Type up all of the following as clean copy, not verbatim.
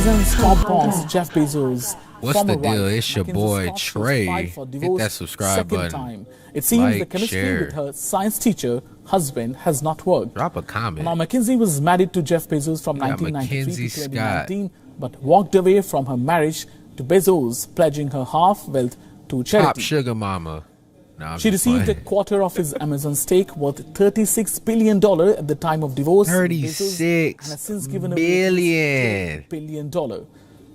Amazon's top boss, Jeff Bezos, What's former the deal? wife, It's your Mackenzie boy Scott, has filed Trey. for Hit that divorce subscribe second button. time. It seems the Like, chemistry with share, her science teacher husband has not worked. drop a Now, comment. Mackenzie was married to Jeff Bezos from You got 1993 Mackenzie to Scott. 2019, but walked away from her marriage to Bezos, pledging her half wealth to Top charity. sugar mama. No, I'm She just received a playing. quarter of his Amazon stake worth $36 billion at the time of divorce. with Bezos, 36 and has since given away at least billion. $2 billion.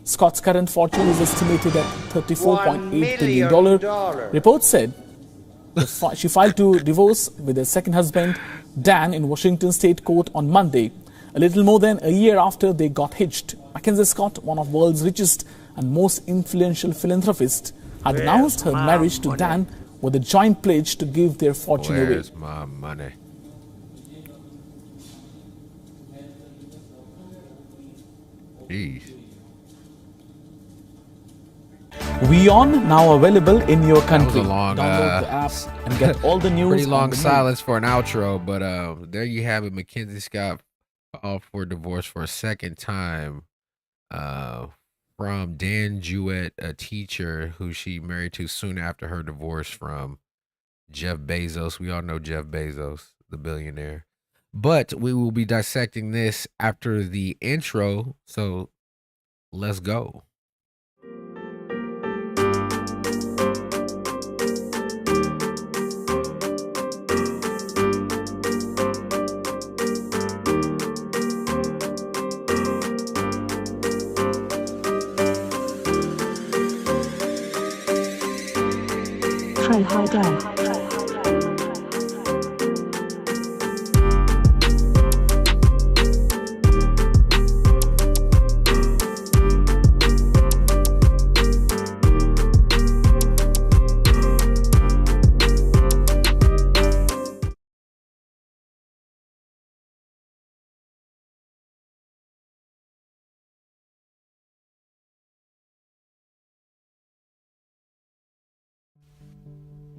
Scott's current fortune is estimated at $34.8 billion. Reports said she filed to divorce with her second husband, Dan, in Washington State Court on Monday, a little more than a year after they got hitched. Mackenzie Scott, one of the world's richest and most influential philanthropists, had announced her marriage to Dan with a joint pledge to give their fortune away. Where's my money? Jeez. WeOn, now available in your country. That was a long, Download the app and get all the news. Pretty on long the move. silence for an outro, but there you have it. Mackenzie Scott filed for divorce for a second time from Dan Jewett, a teacher who she married to soon after her divorce from Jeff Bezos. We all know Jeff Bezos, the billionaire. But we will be dissecting this after the intro, so let's go. Trey High Def.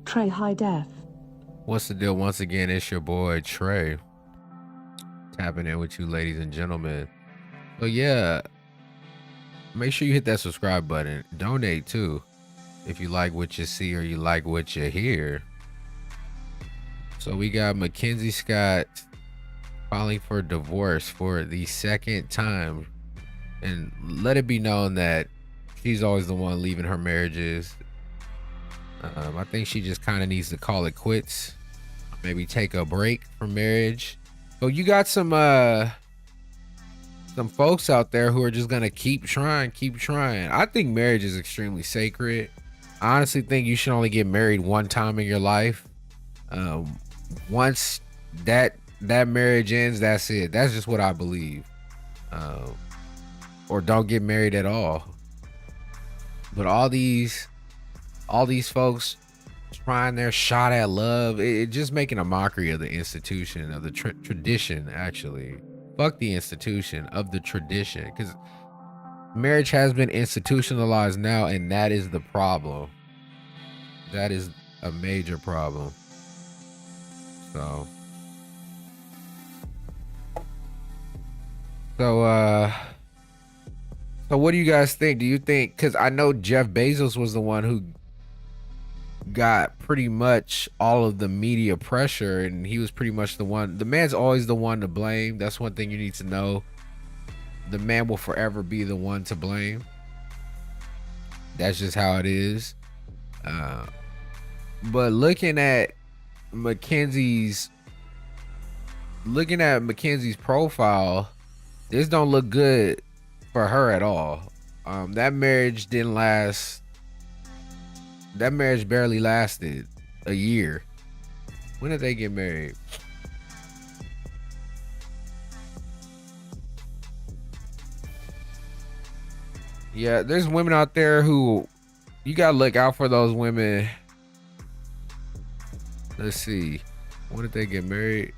Trey High Def. What's the deal? Once again, it's your boy Trey. Tapping in with you, ladies and gentlemen. So yeah, make sure you hit that subscribe button. Donate too, if you like what you see or you like what you hear. So we got Mackenzie Scott filing for divorce for the second time, and let it be known that she's always the one leaving her marriages. I think she just kind of needs to call it quits. Maybe take a break from marriage. So you got some folks out there who are just gonna keep trying. I think marriage is extremely sacred. I honestly think you should only get married one time in your life. Once that marriage ends, that's it. That's just what I believe. Or don't get married at all. But all these folks trying their shot at love, it just making a mockery of the institution, of the tradition. Actually, fuck the institution, of the tradition, because marriage has been institutionalized now, and that is the problem. That is a major problem. So what do you guys think? Do you think, because I know Jeff Bezos was the one who got pretty much all of the media pressure, and he was pretty much the man's always the one to blame. That's one thing you need to know. The man will forever be the one to blame. That's just how it is. But looking at Mackenzie's profile, this don't look good for her at all. That marriage didn't last. That marriage barely lasted a year. When did they get married? Yeah, there's women out there who you gotta look out for those women. Let's see. When did they get married?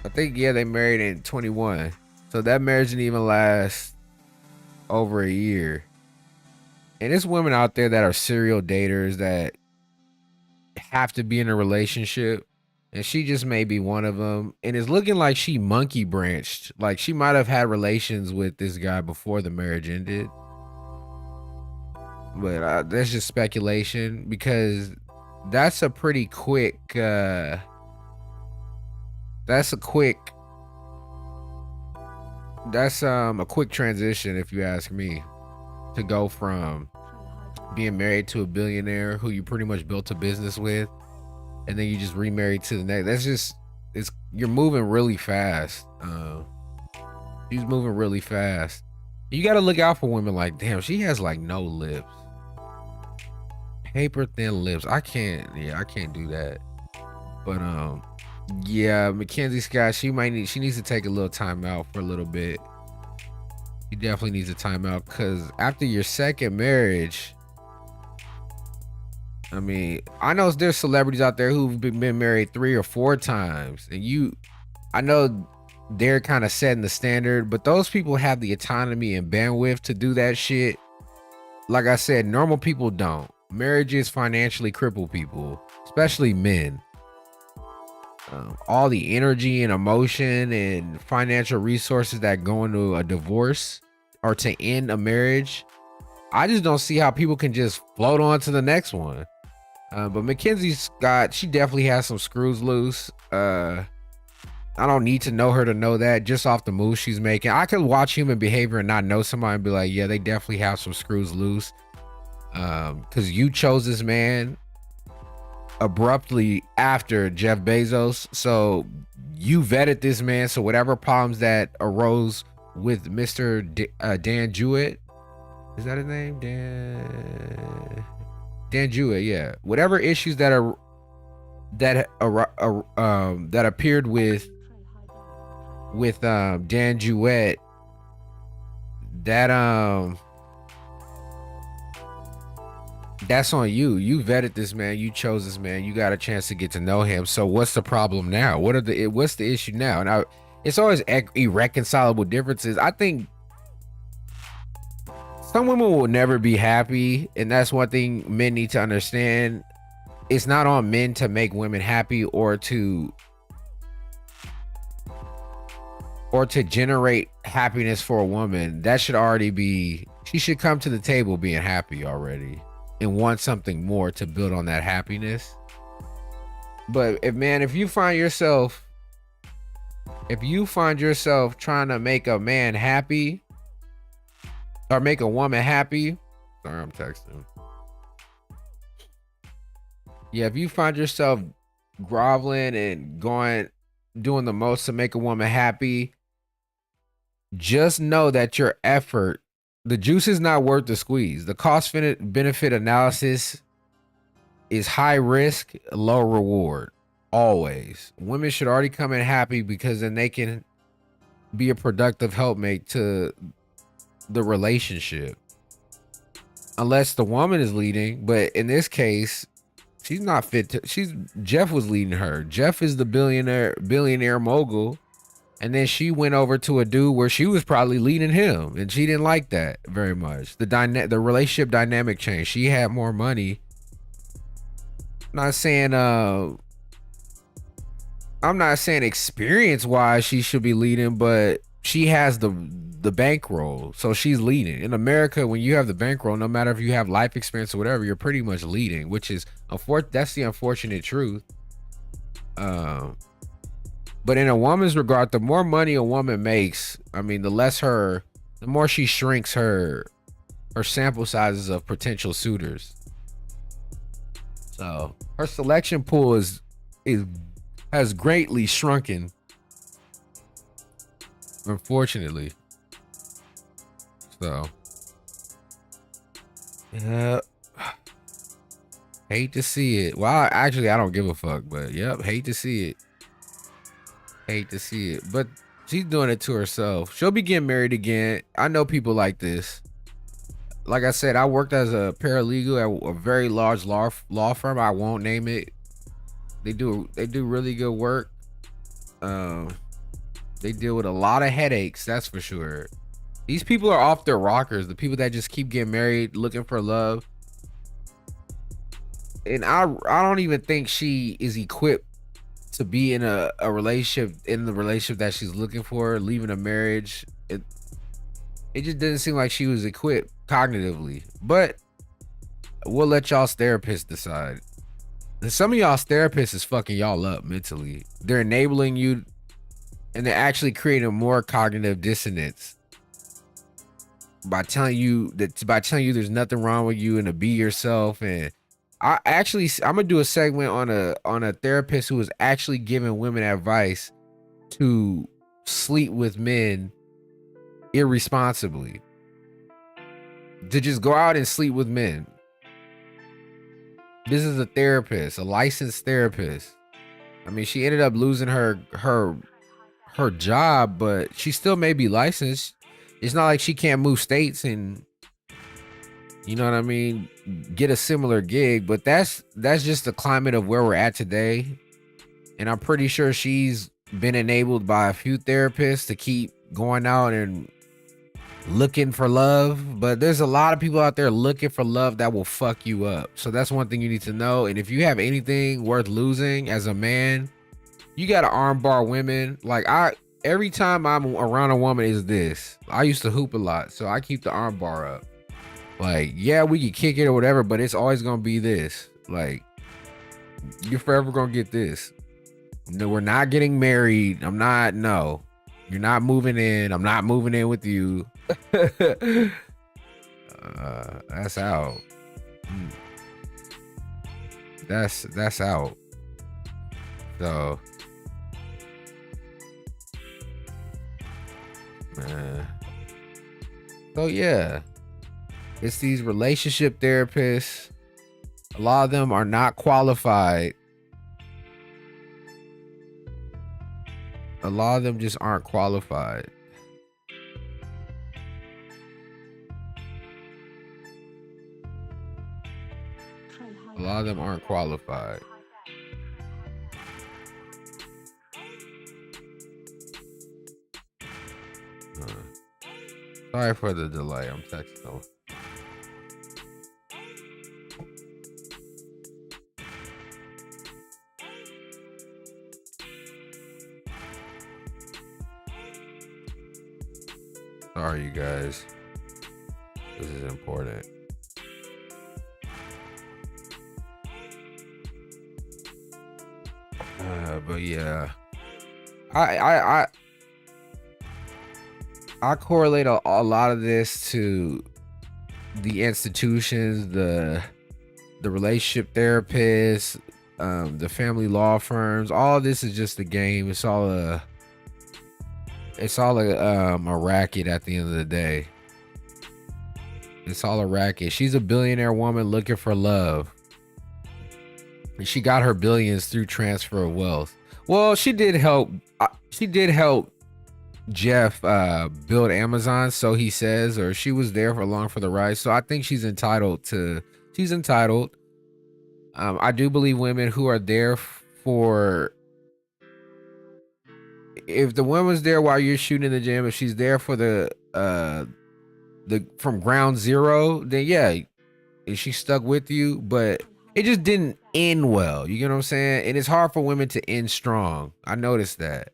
I think, yeah, they married in 21. So that marriage didn't even last over a year. And there's women out there that are serial daters that have to be in a relationship and she just may be one of them. And it's looking like she monkey branched. Like she might have had relations with this guy before the marriage ended. But that's just speculation because that's a pretty quick. That's a quick transition, if you ask me, to go from being married to a billionaire who you pretty much built a business with, and then you just remarried to the next. That's just you're moving really fast. She's moving really fast. You got to look out for women like, damn, she has like no lips, paper thin lips. I can't do that. But yeah, Mackenzie Scott, she needs to take a little time out for a little bit. She definitely needs a timeout because after your second marriage, I mean, I know there's celebrities out there who've been married 3 or 4 times, and I know they're kind of setting the standard, but those people have the autonomy and bandwidth to do that shit. Like I said, normal people don't. Marriages financially cripple people, especially men. All the energy and emotion and financial resources that go into a divorce or to end a marriage, I just don't see how people can just float on to the next one. But Mackenzie Scott, she definitely has some screws loose. I don't need to know her to know that, just off the moves she's making. I could watch human behavior and not know somebody and be like, yeah, they definitely have some screws loose. Because you chose this man abruptly after Jeff Bezos, so you vetted this man. So whatever problems that arose with Mr. Dan Jewett, is that his name? Dan Jewett, yeah. Whatever issues that appeared with Dan Jewett, that's on you. You vetted this man. You chose this man. You got a chance to get to know him. So what's the problem now? What's the issue now? Now, it's always irreconcilable differences. I think some women will never be happy, and that's one thing men need to understand. It's not on men to make women happy or to generate happiness for a woman. That should already be, she should come to the table being happy already and want something more to build on that happiness. But if you find yourself trying to make a man happy or make a woman happy, sorry, I'm texting. Yeah, if you find yourself groveling and doing the most to make a woman happy, just know that your effort, the juice is not worth the squeeze. The cost benefit analysis is high risk, low reward. Always. Women should already come in happy because then they can be a productive helpmate to the relationship. Unless the woman is leading, but in this case, she's not fit Jeff was leading her. Jeff is the billionaire mogul. And then she went over to a dude where she was probably leading him, and she didn't like that very much. The relationship dynamic changed. She had more money. I'm not saying experience wise she should be leading, but she has the bankroll, so she's leading. In America, when you have the bankroll, no matter if you have life experience or whatever, you're pretty much leading, which is that's the unfortunate truth. But in a woman's regard, the more money a woman makes, I mean, the more she shrinks her sample sizes of potential suitors. So her selection pool has greatly shrunken, unfortunately. So yeah, hate to see it. Well, actually, I don't give a fuck, but yep, hate to see it. But she's doing it to herself. She'll be getting married again. I know people like this. Like I said, I worked as a paralegal at a very large law firm. I won't name it. They do really good work. They deal with a lot of headaches, that's for sure. These people are off their rockers. The people that just keep getting married, looking for love. And I don't even think she is equipped to be in a relationship, in the relationship that she's looking for, leaving a marriage. It just didn't seem like she was equipped cognitively. But we'll let y'all's therapist decide. And some of y'all's therapists is fucking y'all up mentally. They're enabling you, and they're actually creating more cognitive dissonance by telling you there's nothing wrong with you and to be yourself. And I'm gonna do a segment on a therapist who is actually giving women advice to sleep with men irresponsibly, to just go out and sleep with men. This is a therapist, a licensed therapist. I mean, she ended up losing her job, but she still may be licensed. It's not like she can't move states and, you know what I mean, get a similar gig. But that's just the climate of where we're at today. And I'm pretty sure she's been enabled by a few therapists to keep going out and looking for love. But there's a lot of people out there looking for love that will fuck you up. So that's one thing you need to know. And if you have anything worth losing as a man, you gotta armbar women. Like, every time I'm around a woman is this. I used to hoop a lot, so I keep the armbar up. Like, yeah, we can kick it or whatever, but it's always gonna be this. Like, you're forever gonna get this. No, we're not getting married. No. You're not moving in. I'm not moving in with you. That's out. That's out. So, man. So yeah, it's these relationship therapists. A lot of them are not qualified. A lot of them just aren't qualified. A lot of them aren't qualified. Sorry for the delay. I'm texting them. Sorry, you guys. This is important. But yeah, I correlate a lot of this to the institutions, the relationship therapists, the family law firms. All of this is just a game. It's all a racket at the end of the day. It's all a racket. She's a billionaire woman looking for love. And she got her billions through transfer of wealth. Well, she did help Jeff build Amazon, so he says, or she was there along for the ride. So I think she's entitled. I do believe women who are there for, if the woman's there while you're shooting in the gym, if she's there for the from ground zero, then yeah, and she stuck with you, but it just didn't end well. You get what I'm saying? And it's hard for women to end strong. I noticed that.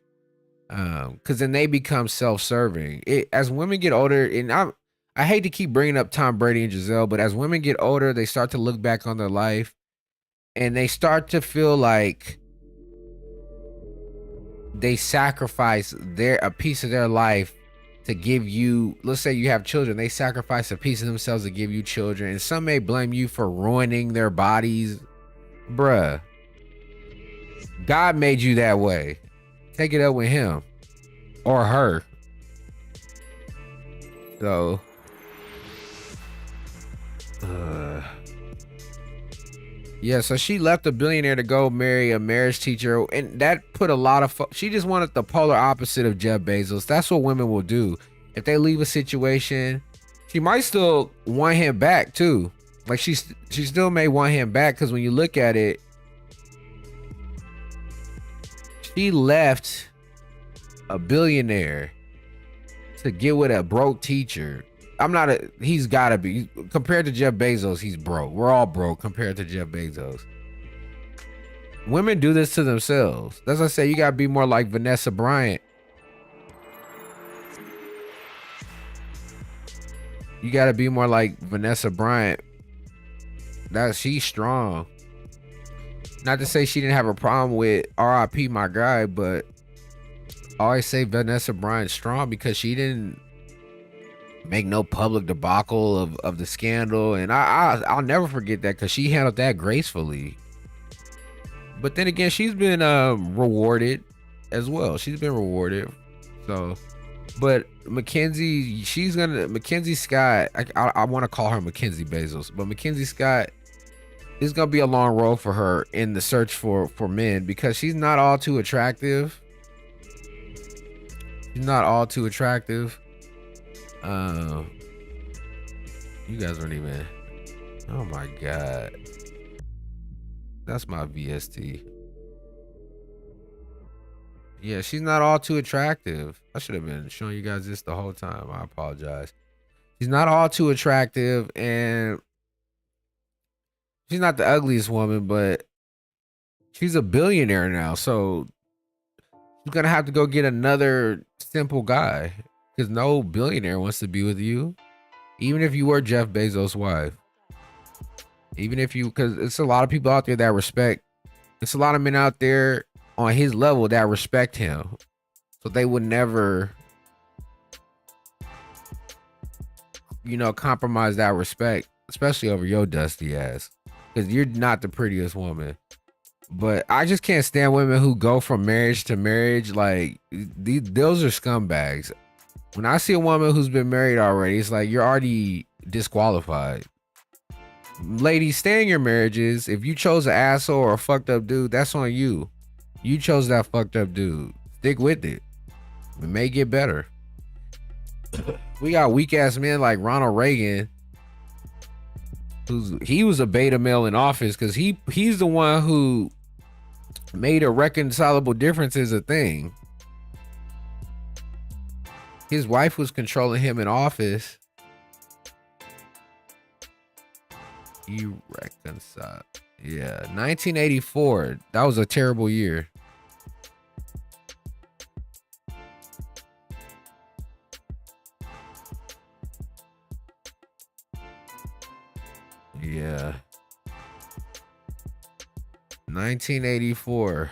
Because then they become self-serving. As women get older, and I hate to keep bringing up Tom Brady and Giselle, but as women get older, they start to look back on their life, and they start to feel like they sacrifice a piece of their life to give you. Let's say you have children, they sacrifice a piece of themselves to give you children, and some may blame you for ruining their bodies. Bruh, God made you that way. Take it up with him or her. So yeah, so she left a billionaire to go marry a marriage teacher, and that put a lot of she just wanted the polar opposite of Jeff Bezos. That's what women will do. If they leave a situation, she might still want him back too. Like she still may want him back, because when you look at it, she left a billionaire to get with a broke teacher. He's gotta be, compared to Jeff Bezos, he's broke. We're all broke compared to Jeff Bezos. Women do this to themselves. That's what I say. You gotta be more like Vanessa Bryant. You gotta be more like Vanessa Bryant. She's strong. Not to say she didn't have a problem with R.I.P. my guy, but I always say Vanessa Bryant's strong because she didn't make no public debacle of the scandal, and I'll never forget that because she handled that gracefully. But then again, she's been rewarded as well. She's been rewarded. So, but Mackenzie Scott, I want to call her Mackenzie Bezos, but Mackenzie Scott is gonna be a long road for her in the search for men because she's not all too attractive. She's not all too attractive. You guys aren't even. Oh my god, that's my VST. Yeah, she's not all too attractive. I should have been showing you guys this the whole time. I apologize. She's not all too attractive, and she's not the ugliest woman, but she's a billionaire now, so she's gonna have to go get another simple guy because no billionaire wants to be with you, even if you were Jeff Bezos' wife. Even if you, because it's a lot of people out there that respect. It's a lot of men out there on his level that respect him, so they would never, compromise that respect, especially over your dusty ass, because you're not the prettiest woman. But I just can't stand women who go from marriage to marriage. Like, those are scumbags. When I see a woman who's been married already, it's like you're already disqualified. Ladies, stay in your marriages. If you chose an asshole or a fucked up dude, that's on you. You chose that fucked up dude. Stick with it. It may get better. We got weak ass men like Ronald Reagan. He was a beta male in office because he's the one who made irreconcilable differences a thing. His wife was controlling him in office. Irreconcilable. Yeah, 1984. That was a terrible year. Yeah. 1984.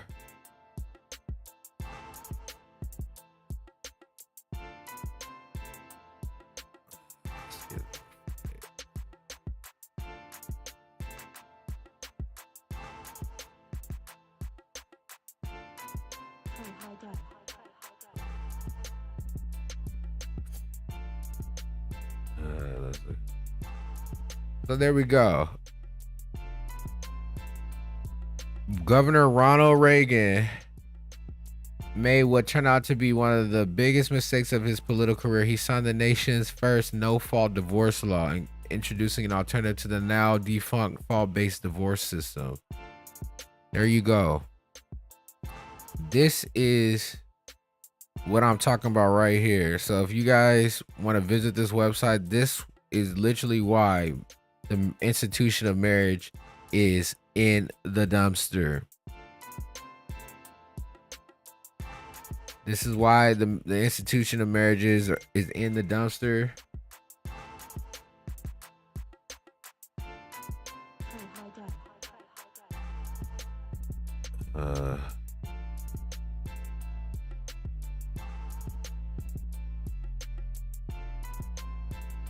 Let's see. So there we go. Governor Ronald Reagan made what turned out to be one of the biggest mistakes of his political career. He signed the nation's first no-fault divorce law, introducing an alternative to the now defunct fault-based divorce system. There you go. This is what I'm talking about right here. So if you guys want to visit this website, this is literally why the institution of marriage is in the dumpster. This is why the institution of marriages is in the dumpster.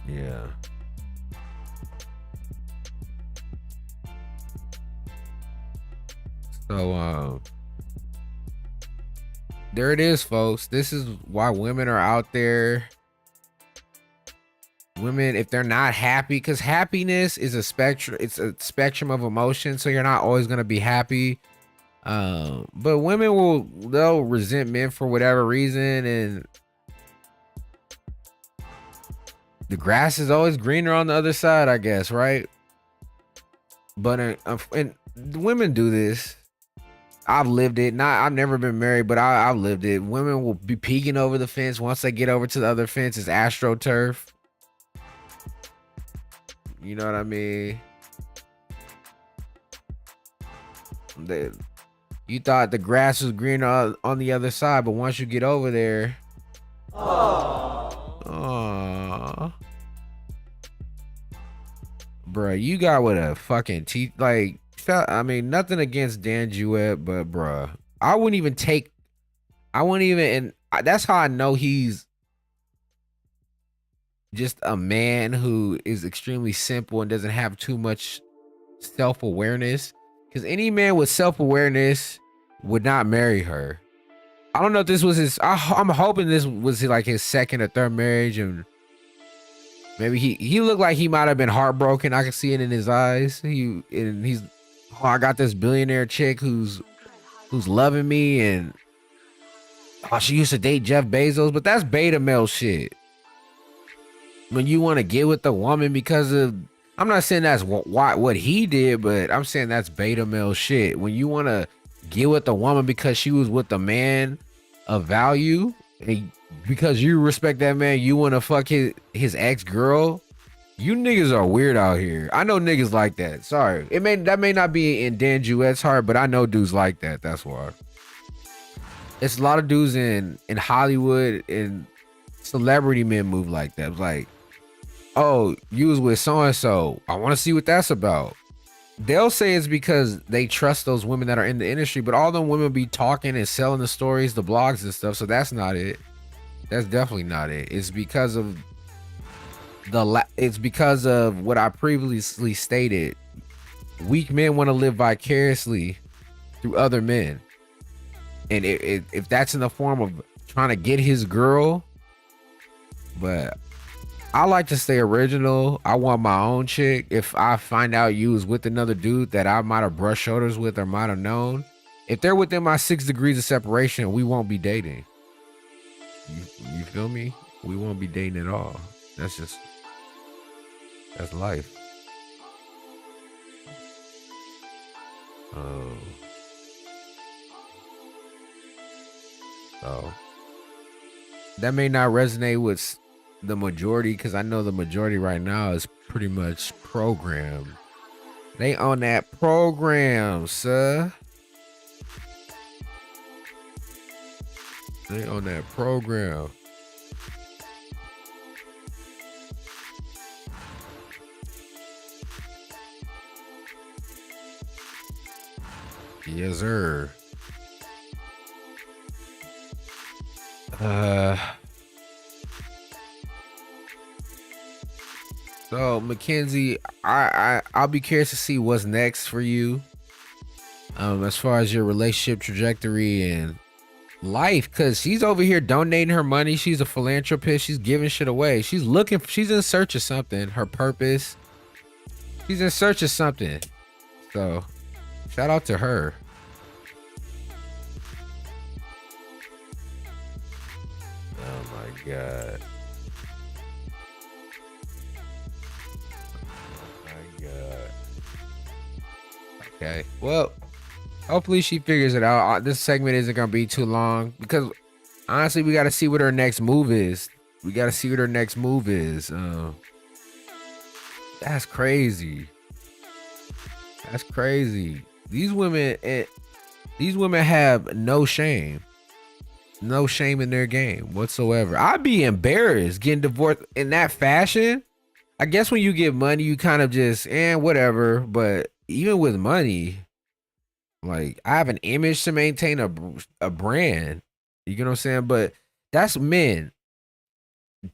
Yeah. So there it is, folks. This is why women are out there. Women, if they're not happy, because happiness is a spectrum, it's a spectrum of emotion, so you're not always going to be happy. But women they'll resent men for whatever reason, and the grass is always greener on the other side, I guess, right? But and women do this. I've lived it. I've never been married, but I've lived it. Women will be peeking over the fence. Once they get over to the other fence, it's AstroTurf. You know what I mean? You thought the grass was greener on the other side, but once you get over there, aww. Bruh, you got with a fucking teeth. Like, I mean, nothing against Dan Jewett, but bruh, I wouldn't even, and that's how I know he's just a man who is extremely simple and doesn't have too much self-awareness. Because any man with self-awareness would not marry her. I don't know if this was his, I'm hoping this was like his second or third marriage, and maybe he looked like he might have been heartbroken. I can see it in his eyes. He's I got this billionaire chick who's loving me, and she used to date Jeff Bezos, but that's beta male shit. When you want to get with the woman because of, I'm not saying that's what he did, but I'm saying that's beta male shit. When you want to get with the woman because she was with a man of value, and because you respect that man, you want to fuck his ex-girl. You niggas are weird out here. I know niggas like that. Sorry. That may not be in Dan Jewett's heart, but I know dudes like that. That's why. It's a lot of dudes in Hollywood and celebrity men move like that. It's like, oh, you was with so-and-so. I want to see what that's about. They'll say it's because they trust those women that are in the industry, but all them women be talking and selling the stories, the blogs and stuff. So that's not it. That's definitely not it. It's because of what I previously stated. Weak men want to live vicariously through other men. And if that's in the form of trying to get his girl, but I like to stay original. I want my own chick. If I find out you was with another dude that I might have brushed shoulders with or might have known, if they're within my 6 degrees of separation, we won't be dating. You feel me? We won't be dating at all. That's life. Oh. So that may not resonate with the majority, because I know the majority right now is pretty much programmed. They on that program, sir. They on that program. Yes, sir. So Mackenzie, I'll be curious to see what's next for you, as far as your relationship trajectory and life, because she's over here donating her money. She's a philanthropist. She's giving shit away. She's in search of something, her purpose. She's in search of something. So shout out to her. Oh my God. Okay, well, hopefully she figures it out. This segment isn't gonna be too long, because honestly, we got to see what her next move is. That's crazy. That's crazy. These women have no shame in their game whatsoever. I'd be embarrassed getting divorced in that fashion. I guess when you get money, you kind of just whatever. But even with money, like, I have an image to maintain, a brand. You get what I'm saying? But that's men.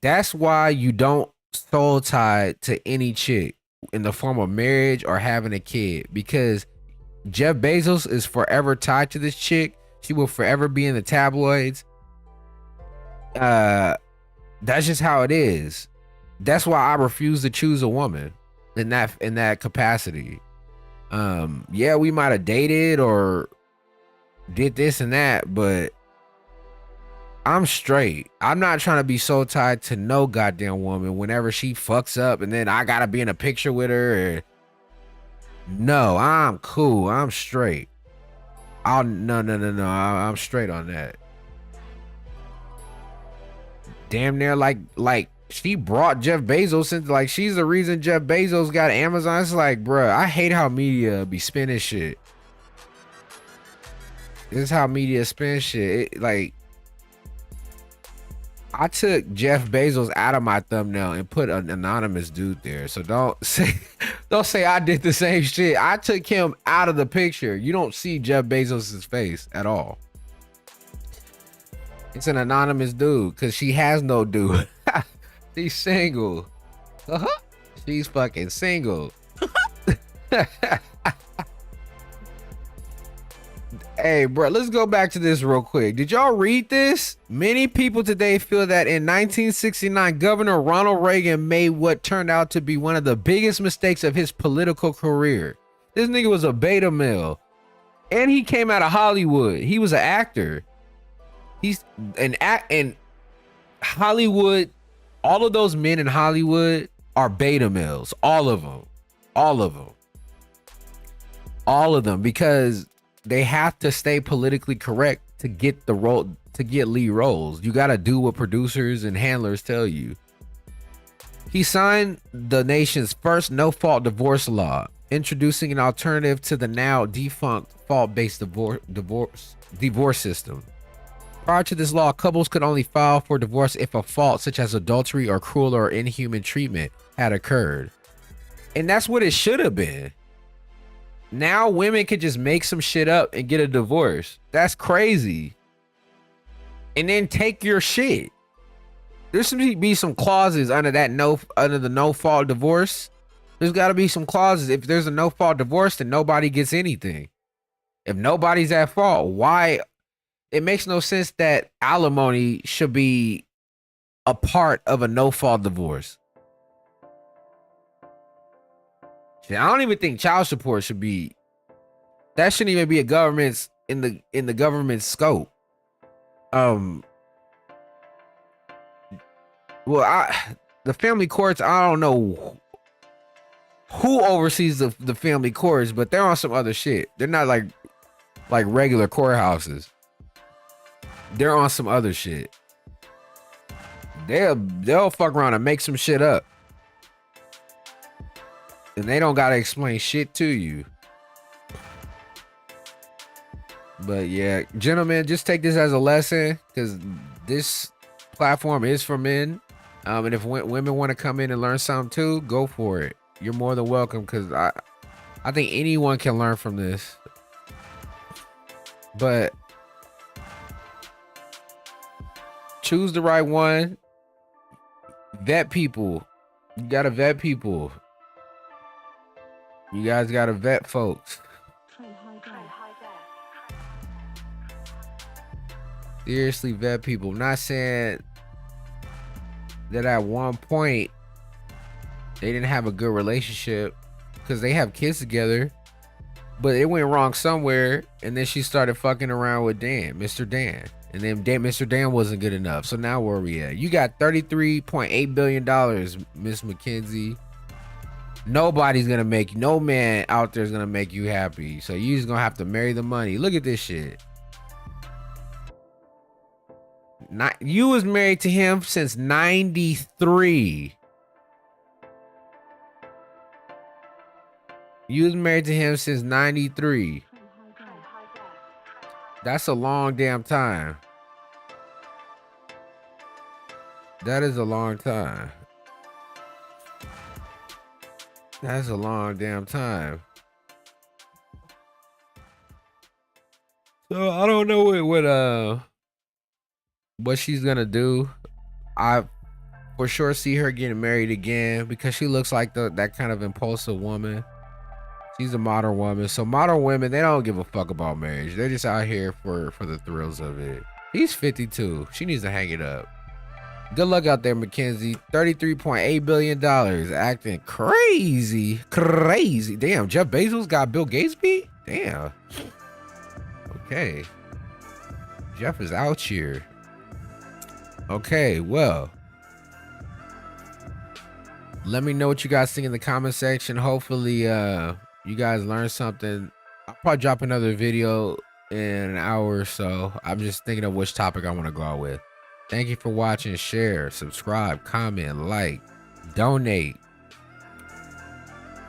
That's why you don't soul tie to any chick in the form of marriage or having a kid, because Jeff Bezos is forever tied to this chick. She will forever be in the tabloids. That's just how it is. That's why I refuse to choose a woman in that capacity. Yeah, we might have dated or did this and that, but I'm straight. I'm not trying to be so tied to no goddamn woman whenever she fucks up and then I gotta be in a picture with her. No, I'm cool. I'm straight. No. I'm straight on that. Damn near like she brought Jeff Bezos into, like, she's the reason Jeff Bezos got Amazon. It's like, bruh, I hate how media be spinning shit. This is how media spin shit. Like, I took Jeff Bezos out of my thumbnail and put an anonymous dude there. So don't say I did the same shit. I took him out of the picture. You don't see Jeff Bezos' face at all. It's an anonymous dude because she has no dude. She's single. She's fucking single. Hey, bro, let's go back to this real quick. Did y'all read this? Many people today feel that in 1969, Governor Ronald Reagan made what turned out to be one of the biggest mistakes of his political career. This nigga was a beta male. And he came out of Hollywood. He was an actor. He's an act in Hollywood. All of those men in Hollywood are beta males. All of them. All of them. All of them, because they have to stay politically correct to get the role, to get lead roles. You got to do what producers and handlers tell you. He signed the nation's first no-fault divorce law, introducing an alternative to the now defunct fault-based divorce system. Prior to this law, couples could only file for divorce if a fault such as adultery or cruel or inhuman treatment had occurred. And that's what it should have been. Now women could just make some shit up and get a divorce. That's crazy. And then take your shit. There should be some clauses under the no fault divorce. There's got to be some clauses. If there's a no fault divorce, then nobody gets anything. If nobody's at fault, why? It makes no sense that alimony should be a part of a no fault divorce. I don't even think child support should be. That shouldn't even be a government's in the government's scope. Well, the family courts, I don't know who oversees the family courts, but they're on some other shit. They're not like regular courthouses. They're on some other shit. They'll fuck around and make some shit up. And they don't gotta explain shit to you. But yeah, gentlemen, just take this as a lesson, because this platform is for men. And if women want to come in and learn something too, go for it. You're more than welcome, because I think anyone can learn from this. But choose the right one. Vet people. You gotta vet people. You guys gotta vet folks. Seriously, vet people. I'm not saying that at one point they didn't have a good relationship, because they have kids together, but it went wrong somewhere, and then she started fucking around with Mr. Dan. And then Mr. Dan wasn't good enough. So now where are we at? You got $33.8 billion, Miss Mackenzie. Nobody's gonna make, no man out there is gonna make you happy. So you just gonna have to marry the money. Look at this shit. You was married to him since 93. You was married to him since 93. That's a long damn time. That is a long time. That's a long damn time. So I don't know what she's gonna do. I for sure see her getting married again, because she looks like that kind of impulsive woman. She's a modern woman. So modern women, they don't give a fuck about marriage. They're just out here for the thrills of it. He's 52. She needs to hang it up. Good luck out there, Mackenzie. $33.8 billion. Acting crazy. Crazy. Damn, Jeff Bezos got Bill Gates beat? Damn. Okay. Jeff is out here. Okay, well. Let me know what you guys think in the comment section. Hopefully, you guys learned something. I'll probably drop another video in an hour or so. I'm just thinking of which topic I want to go out with. Thank you for watching. Share, subscribe, comment, like, donate.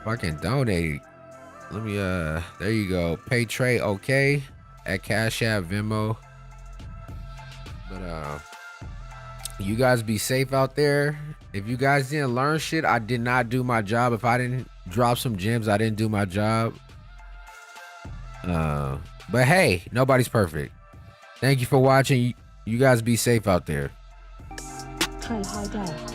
Fucking donate. Let me there you go. Pay Trey, okay. at Cash App, Venmo. But you guys be safe out there. If you guys didn't learn shit, I did not do my job. If I didn't drop some gems, I didn't do my job. But hey, nobody's perfect. Thank you for watching. You guys be safe out there. Trey High Def.